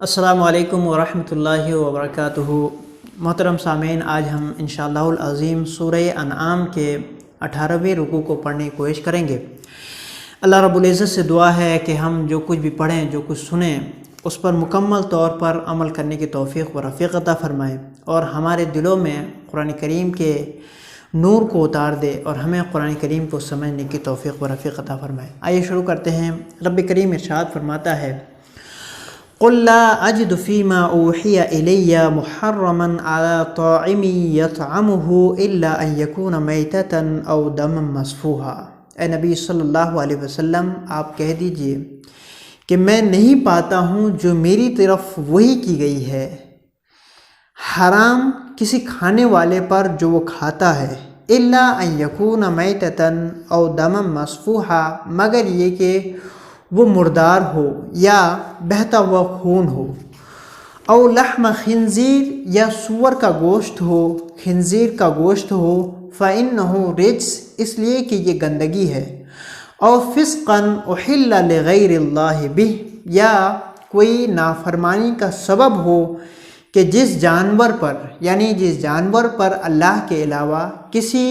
السلام علیکم ورحمۃ اللہ وبرکاتہ۔ محترم سامعین، آج ہم انشاءاللہ العظیم سورہ انعام کے 18ویں رکوع کو پڑھنے کی کوشش کریں گے۔ اللہ رب العزت سے دعا ہے کہ ہم جو کچھ بھی پڑھیں، جو کچھ سنیں، اس پر مکمل طور پر عمل کرنے کی توفیق و رفیق عطا فرمائے اور ہمارے دلوں میں قرآن کریم کے نور کو اتار دے اور ہمیں قرآن کریم کو سمجھنے کی توفیق و رفیق عطا فرمائے۔ آئیے شروع کرتے ہیں۔ رب کریم ارشاد فرماتا ہے: قل لا اجد فيما اوحي الي محرما على طاعم يطعمه الا ان يكون ميتة او دما مسفوحا۔ اے نبی صلی اللہ علیہ وسلم، آپ کہہ دیجئے کہ میں نہیں پاتا ہوں جو میری طرف وحی کی گئی ہے حرام کسی کھانے والے پر جو وہ کھاتا ہے، الا ان يكون ميتة او دما مسفوحا، مگر یہ کہ وہ مردار ہو یا بہتا ہوا خون ہو، او لحم خنزیر یا سور کا گوشت ہو، خنزیر کا گوشت ہو، فإنه رجس، اس لیے کہ یہ گندگی ہے، او فسقا احل لغیر اللہ بہ، یا کوئی نافرمانی کا سبب ہو کہ جس جانور پر اللہ کے علاوہ کسی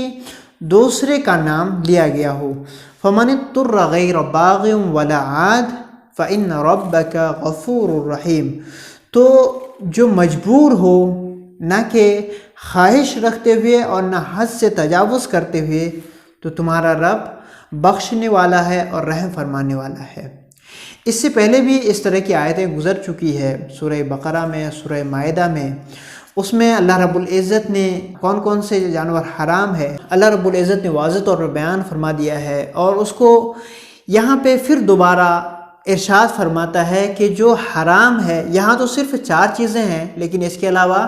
دوسرے کا نام لیا گیا ہو، فمن اضطر غیر باغ ولا عاد فإن ربک غفور رحیم، تو جو مجبور ہو نہ کہ خواہش رکھتے ہوئے اور نہ حد سے تجاوز کرتے ہوئے، تو تمہارا رب بخشنے والا ہے اور رحم فرمانے والا ہے۔ اس سے پہلے بھی اس طرح کی آیتیں گزر چکی ہے، سورہ بقرہ میں، سورہ مائدہ میں۔ اس میں اللہ رب العزت نے کون کون سے جانور حرام ہے اللہ رب العزت نے واضح طور پر بیان فرما دیا ہے، اور اس کو یہاں پہ پھر دوبارہ ارشاد فرماتا ہے کہ جو حرام ہے، یہاں تو صرف 4 چیزیں ہیں، لیکن اس کے علاوہ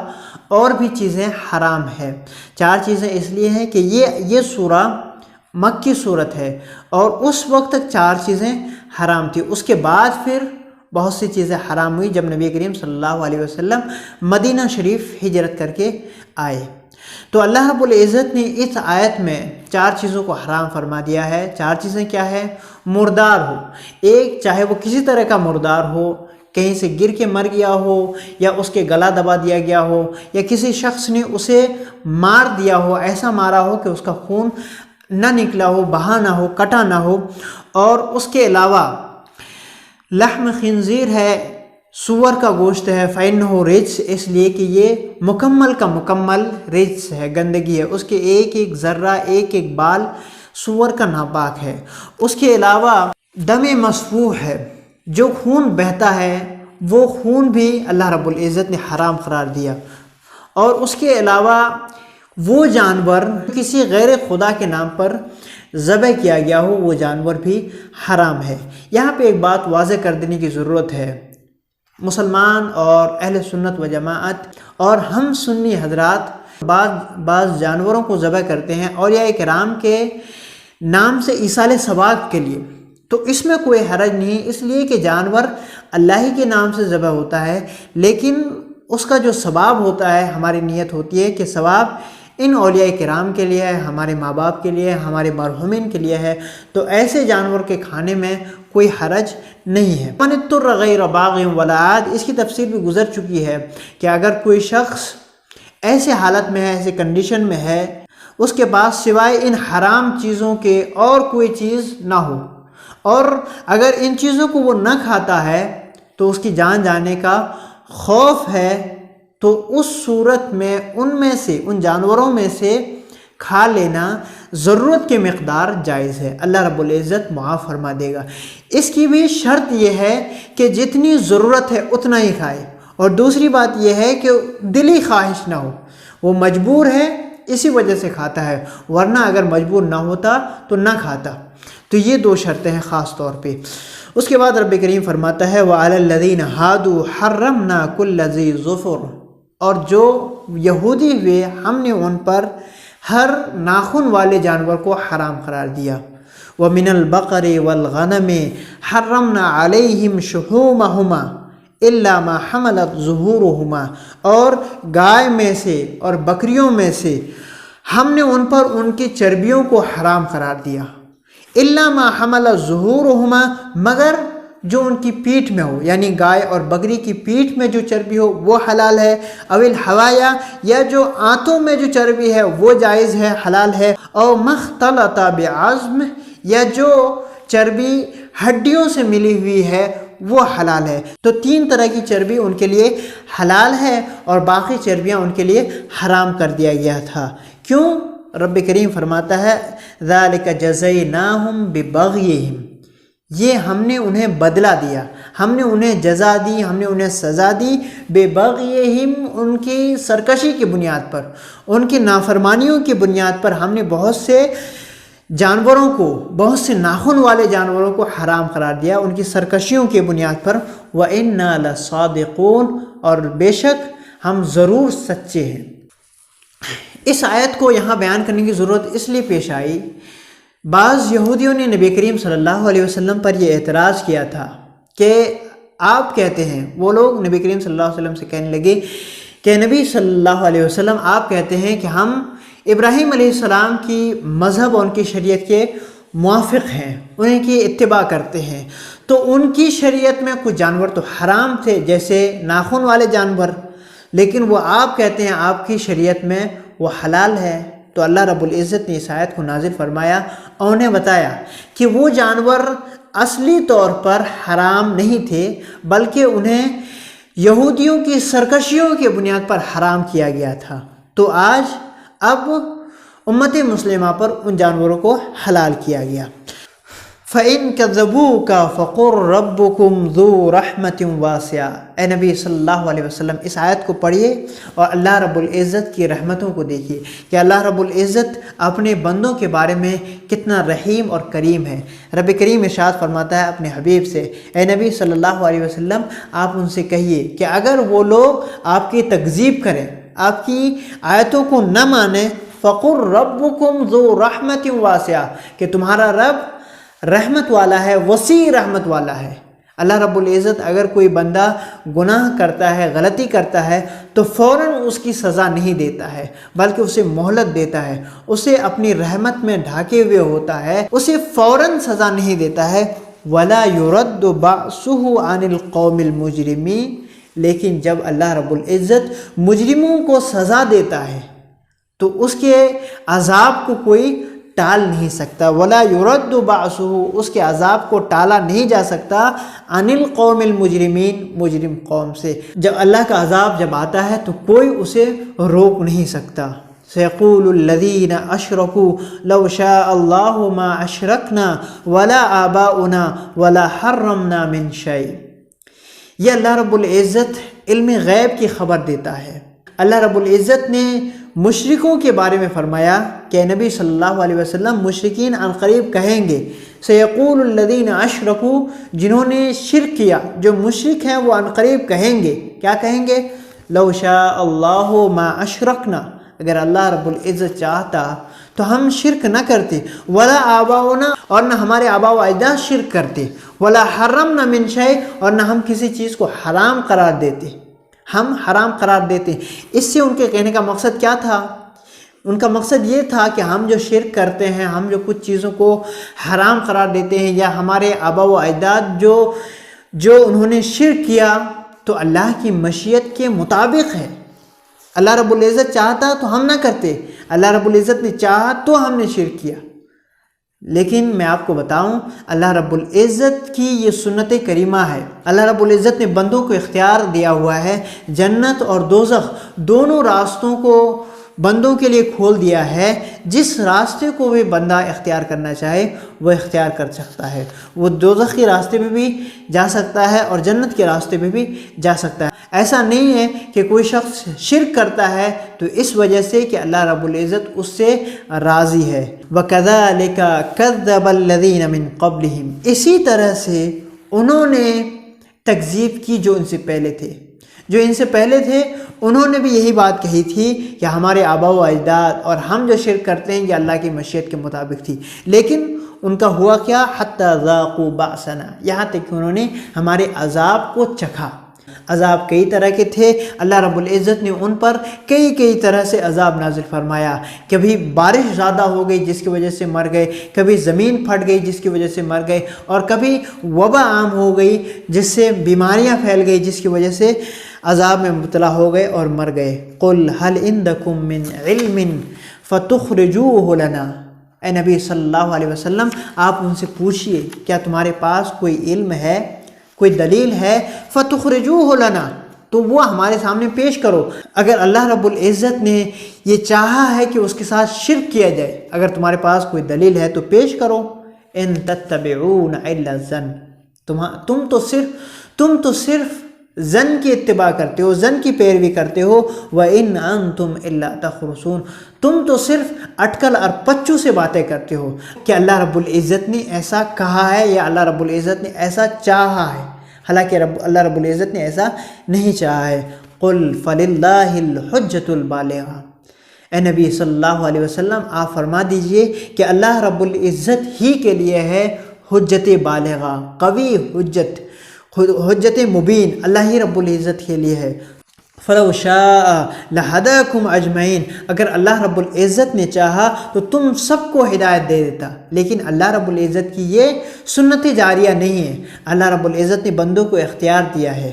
اور بھی چیزیں حرام ہیں۔ 4 چیزیں اس لیے ہیں کہ یہ سورہ مکی صورت ہے اور اس وقت تک 4 چیزیں حرام تھی۔ اس کے بعد پھر بہت سی چیزیں حرام ہوئی جب نبی کریم صلی اللہ علیہ وسلم مدینہ شریف ہجرت کر کے آئے۔ تو اللہ رب العزت نے اس آیت میں 4 چیزوں کو حرام فرما دیا ہے۔ 4 چیزیں کیا ہے؟ مردار ہو، ایک چاہے وہ کسی طرح کا مردار ہو، کہیں سے گر کے مر گیا ہو، یا اس کے گلا دبا دیا گیا ہو، یا کسی شخص نے اسے مار دیا ہو، ایسا مارا ہو کہ اس کا خون نہ نکلا ہو، بہا نہ ہو، کٹا نہ ہو، اور اس کے علاوہ لحم خنزیر ہے، سور کا گوشت ہے، فإنہ رجس، اس لیے کہ یہ مکمل کا مکمل رجس ہے، گندگی ہے، اس کے ایک ایک ذرہ، ایک ایک بال سور کا ناپاک ہے۔ اس کے علاوہ دم مسفوح ہے، جو خون بہتا ہے وہ خون بھی اللہ رب العزت نے حرام قرار دیا، اور اس کے علاوہ وہ جانور کسی غیر خدا کے نام پر ذبح کیا گیا ہو، وہ جانور بھی حرام ہے۔ یہاں پہ ایک بات واضح کر دینے کی ضرورت ہے۔ مسلمان اور اہل سنت و جماعت اور ہم سنی حضرات بعض جانوروں کو ذبح کرتے ہیں اولیاء کرام کے نام سے ایصال ثواب کے لیے، تو اس میں کوئی حرج نہیں، اس لیے کہ جانور اللہ ہی کے نام سے ذبح ہوتا ہے، لیکن اس کا جو ثواب ہوتا ہے، ہماری نیت ہوتی ہے کہ ثواب ان اولیاء کرام کے لیے ہے، ہمارے ماں باپ کے لیے، ہمارے مرحومین کے لیے ہے، تو ایسے جانور کے کھانے میں کوئی حرج نہیں ہے۔ من اضطر غیر باغ ولا عاد، اس کی تفسیر بھی گزر چکی ہے کہ اگر کوئی شخص ایسے حالت میں ہے، ایسے کنڈیشن میں ہے، اس کے پاس سوائے ان حرام چیزوں کے اور کوئی چیز نہ ہو، اور اگر ان چیزوں کو وہ نہ کھاتا ہے تو اس کی جان جانے کا خوف ہے، تو اس صورت میں ان جانوروں میں سے کھا لینا ضرورت کے مقدار جائز ہے، اللہ رب العزت معاف فرما دے گا۔ اس کی بھی شرط یہ ہے کہ جتنی ضرورت ہے اتنا ہی کھائے، اور دوسری بات یہ ہے کہ دلی خواہش نہ ہو، وہ مجبور ہے اسی وجہ سے کھاتا ہے، ورنہ اگر مجبور نہ ہوتا تو نہ کھاتا۔ تو یہ 2 شرطیں ہیں خاص طور پہ۔ اس کے بعد رب کریم فرماتا ہے وَعَلَى الَّذِينَ هَادُوا حَرَّمْنَا كُلَّ ذِي ظُفُرٍ، اور جو یہودی ہوئے ہم نے ان پر ہر ناخن والے جانور کو حرام قرار دیا۔ وَمِنَ الْبَقَرِ وَالْغَنَمِ حَرَّمْنَا عَلَيْهِمْ شُحُومَهُمَا إِلَّا مَا حَمَلَتْ ظُهُورُهُمَا، اور گائے میں سے اور بکریوں میں سے ہم نے ان پر ان کی چربیوں کو حرام قرار دیا۔ إِلَّا مَا حَمَلَتْ ظُهُورُهُمَا، مگر جو ان کی پیٹھ میں ہو، یعنی گائے اور بکری کی پیٹھ میں جو چربی ہو وہ حلال ہے، اول الحوایا یا جو آنتوں میں جو چربی ہے وہ جائز ہے، حلال ہے، او مختلط بعظم یا جو چربی ہڈیوں سے ملی ہوئی ہے وہ حلال ہے۔ تو 3 طرح کی چربی ان کے لیے حلال ہے اور باقی چربیاں ان کے لیے حرام کر دیا گیا تھا۔ کیوں؟ رب کریم فرماتا ہے ذالک جزیناہم ببغیہم، یہ ہم نے انہیں بدلہ دیا، ہم نے انہیں جزا دی، ہم نے انہیں سزا دی، ببغیہم ان کی سرکشی کی بنیاد پر، ان کی نافرمانیوں کی بنیاد پر ہم نے بہت سے جانوروں کو، بہت سے ناخن والے جانوروں کو حرام قرار دیا ان کی سرکشیوں کی بنیاد پر۔ وَإِنَّا لَصَادِقُونَ، اور بے شک ہم ضرور سچے ہیں۔ اس آیت کو یہاں بیان کرنے کی ضرورت اس لیے پیش آئی، بعض یہودیوں نے نبی کریم صلی اللہ علیہ وسلم پر یہ اعتراض کیا تھا کہ آپ کہتے ہیں، وہ لوگ نبی کریم صلی اللہ علیہ وسلم سے کہنے لگے کہ نبی صلی اللہ علیہ وسلم آپ کہتے ہیں کہ ہم ابراہیم علیہ السلام کی مذہب اور ان کی شریعت کے موافق ہیں، انہیں کی اتباع کرتے ہیں، تو ان کی شریعت میں کچھ جانور تو حرام تھے جیسے ناخن والے جانور، لیکن وہ آپ کہتے ہیں آپ کی شریعت میں وہ حلال ہے۔ تو اللہ رب العزت نے اس آیت کو نازل فرمایا اور انہیں بتایا کہ وہ جانور اصلی طور پر حرام نہیں تھے، بلکہ انہیں یہودیوں کی سرکشیوں کی بنیاد پر حرام کیا گیا تھا۔ تو آج اب امت مسلمہ پر ان جانوروں کو حلال کیا گیا۔ فَإِن كَذَّبُوكَ فَقُلْ رَبُّكُمْ ذُو رَحْمَةٍ وَاسِعَةٍ، اے نبی صلی اللہ علیہ وسلم اس آیت کو پڑھیے اور اللہ رب العزت کی رحمتوں کو دیکھیے کہ اللہ رب العزت اپنے بندوں کے بارے میں کتنا رحیم اور کریم ہے۔ رب کریم ارشاد فرماتا ہے اپنے حبیب سے، اے نبی صلی اللہ علیہ وسلم آپ ان سے کہیے کہ اگر وہ لوگ آپ کی تکذیب کریں، آپ کی آیتوں کو نہ مانیں، فَقُلْ رَبُّكُمْ ذُو رَحْمَةٍ وَاسِعَةٍ، کہ تمہارا رب رحمت والا ہے، وسیع رحمت والا ہے۔ اللہ رب العزت اگر کوئی بندہ گناہ کرتا ہے، غلطی کرتا ہے تو فوراً اس کی سزا نہیں دیتا ہے، بلکہ اسے مہلت دیتا ہے، اسے اپنی رحمت میں ڈھانکے ہوئے ہوتا ہے، اسے فوراً سزا نہیں دیتا ہے۔ وَلَا يُرَدُّ بَأْسُهُ عَنِ الْقَوْمِ الْمُجْرِمِينَ، لیکن جب اللہ رب العزت مجرموں کو سزا دیتا ہے تو اس کے عذاب کو کوئی ٹال نہیں سکتا۔ وَلَا يُرَدُّ بَعْسُهُ، اس کے عذاب کو ٹالا نہیں جا سکتا، عَنِ الْقَوْمِ الْمُجْرِمِينَ، مجرم قوم سے۔ جب اللہ کا عذاب جب آتا ہے تو کوئی اسے روک نہیں سکتا۔ سَيَقُولُ الَّذِينَ أَشْرَكُوا لَوْ شَاءَ اللَّهُ مَا أَشْرَكْنَا وَلَا آبَاؤُنَا وَلَا حَرَّمْنَا مِنْ شَيْءٍ، یہ اللہ رب العزت علم غیب کی خبر دیتا ہے۔ اللہ رب العزت نے مشرکوں کے بارے میں فرمایا کہ نبی صلی اللہ علیہ وسلم مشرکین عنقریب کہیں گے، سیقول الذین اشرکوا، جنہوں نے شرک کیا، جو مشرک ہیں وہ عنقریب کہیں گے، کیا کہیں گے؟ لو شاء اللہ ما اشرکنا، اگر اللہ رب العزت چاہتا تو ہم شرک نہ کرتے، ولا آباؤنا، اور نہ ہمارے آباء و اجداد شرک کرتے، ولا حرمنا من شیء، اور نہ ہم کسی چیز کو حرام قرار دیتے، ہم حرام قرار دیتے۔ اس سے ان کے کہنے کا مقصد کیا تھا؟ ان کا مقصد یہ تھا کہ ہم جو شرک کرتے ہیں، ہم جو کچھ چیزوں کو حرام قرار دیتے ہیں، یا ہمارے آباء و اجداد جو انہوں نے شرک کیا تو اللہ کی مشیت کے مطابق ہے۔ اللہ رب العزت چاہتا تو ہم نہ کرتے، اللہ رب العزت نے چاہا تو ہم نے شرک کیا۔ لیکن میں آپ کو بتاؤں، اللہ رب العزت کی یہ سنت کریمہ ہے۔ اللہ رب العزت نے بندوں کو اختیار دیا ہوا ہے، جنت اور دوزخ دونوں راستوں کو بندوں کے لیے کھول دیا ہے۔ جس راستے کو بھی بندہ اختیار کرنا چاہے وہ اختیار کر سکتا ہے، وہ دوزخ کے راستے پہ بھی جا سکتا ہے اور جنت کے راستے پہ بھی جا سکتا ہے۔ ایسا نہیں ہے کہ کوئی شخص شرک کرتا ہے تو اس وجہ سے کہ اللہ رب العزت اس سے راضی ہے۔ وَكَذَلِكَ كَذَّبَ الَّذِينَ مِن قَبْلِهِمْ، اسی طرح سے انہوں نے تکذیب کی جو ان سے پہلے تھے، جو ان سے پہلے تھے انہوں نے بھی یہی بات کہی تھی کہ ہمارے آباء و اجداد اور ہم جو شرک کرتے ہیں یہ اللہ کی مشیت کے مطابق تھی، لیکن ان کا ہوا کیا؟ حَتَّى ذَاقُوا بَأْسَنَا، یہاں تک کہ انہوں نے ہمارے عذاب کو چکھا۔ عذاب کئی طرح کے تھے، اللہ رب العزت نے ان پر کئی طرح سے عذاب نازل فرمایا۔ کبھی بارش زیادہ ہو گئی جس کی وجہ سے مر گئے، کبھی زمین پھٹ گئی جس کی وجہ سے مر گئے، اور کبھی وبا عام ہو گئی جس سے بیماریاں پھیل گئی جس کی وجہ سے عذاب میں مبتلا ہو گئے اور مر گئے۔ قُلْ هَلْ عِنْدَكُمْ مِنْ عِلْمٍ فَتُخْرِجُوهُ لَنَا، اے نبی صلی اللہ علیہ وسلم آپ ان سے پوچھئے کیا تمہارے پاس کوئی علم ہے، کوئی دلیل ہے؟ فَتُخْرِجُوهُ لَنَا، تو وہ ہمارے سامنے پیش کرو۔ اگر اللہ رب العزت نے یہ چاہا ہے کہ اس کے ساتھ شرک کیا جائے، اگر تمہارے پاس کوئی دلیل ہے تو پیش کرو۔ إِن تَتَّبِعُونَ إِلَّا الظَّنَّ، تم تو صرف ظن کی اتباع کرتے ہو، ظن کی پیروی کرتے ہو۔ وَإِنْ أَنْتُمْ إِلَّا تَخْرُصُونَ، تم تو صرف اٹکل اور پچو سے باتیں کرتے ہو کہ اللہ رب العزت نے ایسا کہا ہے یا اللہ رب العزت نے ایسا چاہا ہے، حالانکہ اللہ رب العزت نے ایسا نہیں چاہا ہے۔ قُلْ فَلِلَّهِ الْحُجَّةُ الْبَالِغَةُ، اے نبی صلی اللہ علیہ وسلم آپ فرما دیجئے کہ اللہ رب العزت ہی کے لیے ہے حجت بالغہ، قوی حجت، حجت مبین اللہ ہی رب العزت کے لیے ہے۔ فَلَوْ شَاءَ لَهَدَاكُمْ أَجْمَعِينَ، اگر اللہ رب العزت نے چاہا تو تم سب کو ہدایت دے دیتا، لیکن اللہ رب العزت کی یہ سنت جاریہ نہیں ہے۔ اللہ رب العزت نے بندوں کو اختیار دیا ہے،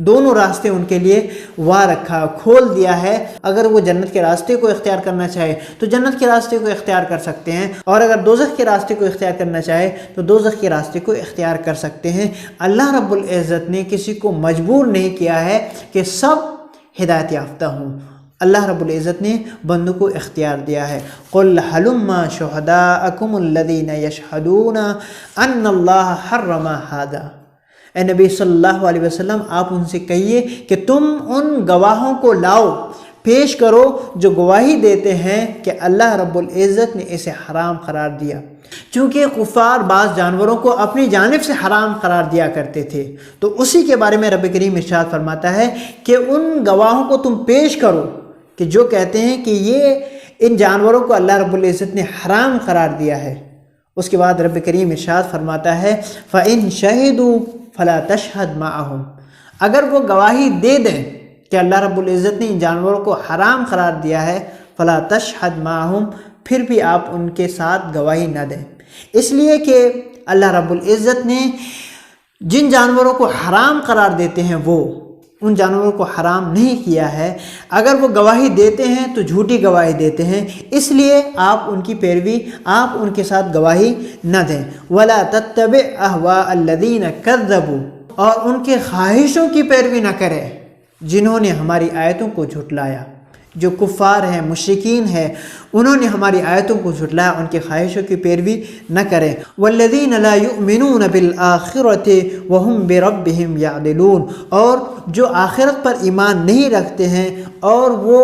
دونوں راستے ان کے لیے وا رکھا، کھول دیا ہے۔ اگر وہ جنت کے راستے کو اختیار کرنا چاہے تو جنت کے راستے کو اختیار کر سکتے ہیں، اور اگر دوزخ کے راستے کو اختیار کرنا چاہے تو دوزخ کے راستے کو اختیار کر سکتے ہیں۔ اللہ رب العزت نے کسی کو مجبور نہیں کیا ہے کہ سب ہدایت یافتہ ہوں، اللہ رب العزت نے بندوں کو اختیار دیا ہے۔ قُلْ هَلُمَّ شُهَدَاءَكُمُ الَّذِينَ يَشْهَدُونَ أَنَّ اللَّهَ حَرَّمَ هَذَا، اے نبی صلی اللہ علیہ وسلم آپ ان سے کہیے کہ تم ان گواہوں کو لاؤ، پیش کرو جو گواہی دیتے ہیں کہ اللہ رب العزت نے اسے حرام قرار دیا۔ چونکہ کفار بعض جانوروں کو اپنی جانب سے حرام قرار دیا کرتے تھے، تو اسی کے بارے میں رب کریم ارشاد فرماتا ہے کہ ان گواہوں کو تم پیش کرو کہ جو کہتے ہیں کہ یہ ان جانوروں کو اللہ رب العزت نے حرام قرار دیا ہے۔ اس کے بعد رب کریم ارشاد فرماتا ہے فَإِن شَهِدُوا فَلَا تَشْهَدْ مَعَهُمْ، اگر وہ گواہی دے دیں کہ اللہ رب العزت نے ان جانوروں کو حرام قرار دیا ہے، فَلَا تَشْهَدْ مَعَهُمْ، پھر بھی آپ ان کے ساتھ گواہی نہ دیں، اس لیے کہ اللہ رب العزت نے جن جانوروں کو حرام قرار دیتے ہیں وہ ان جانوروں کو حرام نہیں کیا ہے۔ اگر وہ گواہی دیتے ہیں تو جھوٹی گواہی دیتے ہیں، اس لیے آپ ان کی پیروی، آپ ان کے ساتھ گواہی نہ دیں۔ وَلَا تَتَّبِعْ أَهْوَاءَ الَّذِينَ كَذَّبُوا، اور ان کے خواہشوں کی پیروی نہ کرے جنہوں نے ہماری آیتوں کو جھٹلایا۔ جو کفار ہیں، مشرکین ہیں، انہوں نے ہماری آیتوں کو جھٹلایا، ان کے خواہشوں کی پیروی نہ کریں۔ وَالَّذِينَ لَا يُؤْمِنُونَ بِالْآخِرَةِ وَهُمْ بِرَبِّهِمْ يَعْدِلُونَ، اور جو آخرت پر ایمان نہیں رکھتے ہیں اور وہ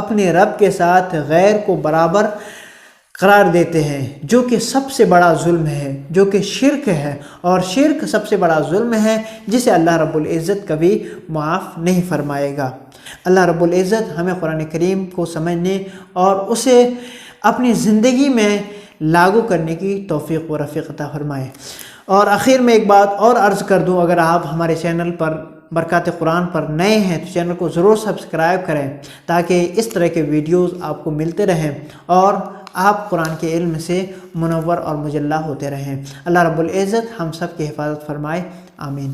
اپنے رب کے ساتھ غیر کو برابر قرار دیتے ہیں، جو کہ سب سے بڑا ظلم ہے، جو کہ شرک ہے، اور شرک سب سے بڑا ظلم ہے جسے اللہ رب العزت کبھی معاف نہیں فرمائے گا۔ اللہ رب العزت ہمیں قرآن کریم کو سمجھنے اور اسے اپنی زندگی میں لاگو کرنے کی توفیق و رفیق عطا فرمائے۔ اور آخر میں ایک بات اور عرض کر دوں، اگر آپ ہمارے چینل پر برکات قرآن پر نئے ہیں تو چینل کو ضرور سبسکرائب کریں تاکہ اس طرح کے ویڈیوز آپ کو ملتے رہیں اور آپ قرآن کے علم سے منور اور مجلہ ہوتے رہیں۔ اللہ رب العزت ہم سب کی حفاظت فرمائے، آمین۔